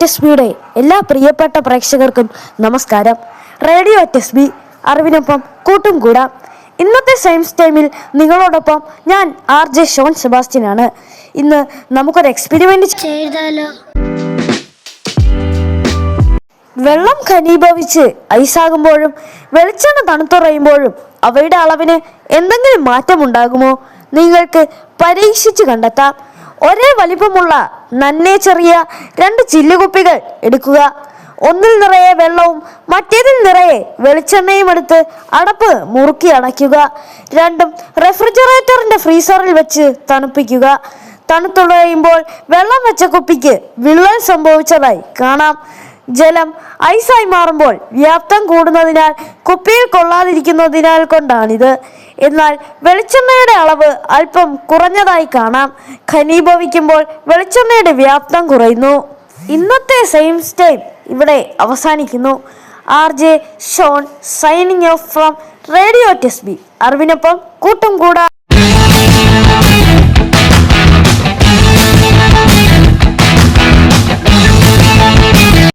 ടെസ്ബിയുടെ എല്ലാ പ്രിയപ്പെട്ട പ്രേക്ഷകർക്കും നമസ്കാരം. റേഡിയോ ടെസ്ബി അറിവിനൊപ്പം കൂട്ടും കൂടാം. ഇന്നത്തെ സയൻസ് ടൈമിൽ നിങ്ങളോടൊപ്പം ഞാൻ RJ ഷോൺ സെബാസ്റ്റ്യനാണ്. ഇന്ന് നമുക്കൊരു എക്സ്പെരിമെന്റ് ചെയ്താലോ? വെള്ളം ഘനീഭവിച്ച് ഐസാകുമ്പോഴും വെളിച്ചെണ്ണ തണുത്തുറയുമ്പോഴും അവയുടെ അളവിന് എന്തെങ്കിലും മാറ്റമുണ്ടാകുമോ? നിങ്ങൾക്ക് പരീക്ഷിച്ച് കണ്ടെത്താം. ഒരേ വലിപ്പമുള്ള നന്നേ ചെറിയ രണ്ട് ചില്ലുകുപ്പികൾ എടുക്കുക. ഒന്നിൽ നിറയെ വെള്ളവും മറ്റേതിൽ നിറയെ വെളിച്ചെണ്ണയും എടുത്ത് അടപ്പ് മുറുക്കി അടയ്ക്കുക. രണ്ടും റെഫ്രിജറേറ്ററിന്റെ ഫ്രീസറിൽ വെച്ച് തണുപ്പിക്കുക. തണുത്തുളയുമ്പോൾ വെള്ളം വെച്ച കുപ്പിക്ക് വിള്ളൽ സംഭവിച്ചതായി കാണാം. ജലം ഐസായി മാറുമ്പോൾ വ്യാപ്തം കൂടുന്നതിനാൽ കുപ്പിയിൽ കൊള്ളാതിരിക്കുന്നതിനാൽ കൊണ്ടാണിത്. എന്നാൽ വെളിച്ചെണ്ണയുടെ അളവ് അല്പം കുറഞ്ഞതായി കാണാം. ഘനീഭവിക്കുമ്പോൾ വെളിച്ചെണ്ണയുടെ വ്യാപ്തം കുറയുന്നു. ഇന്നത്തെ സയൻസ് ടൈം ഇവിടെ അവസാനിക്കുന്നു. RJ Shawn signing off from radio ടെസ്ബി. അറിവിനൊപ്പം കൂട്ടും കൂടാ.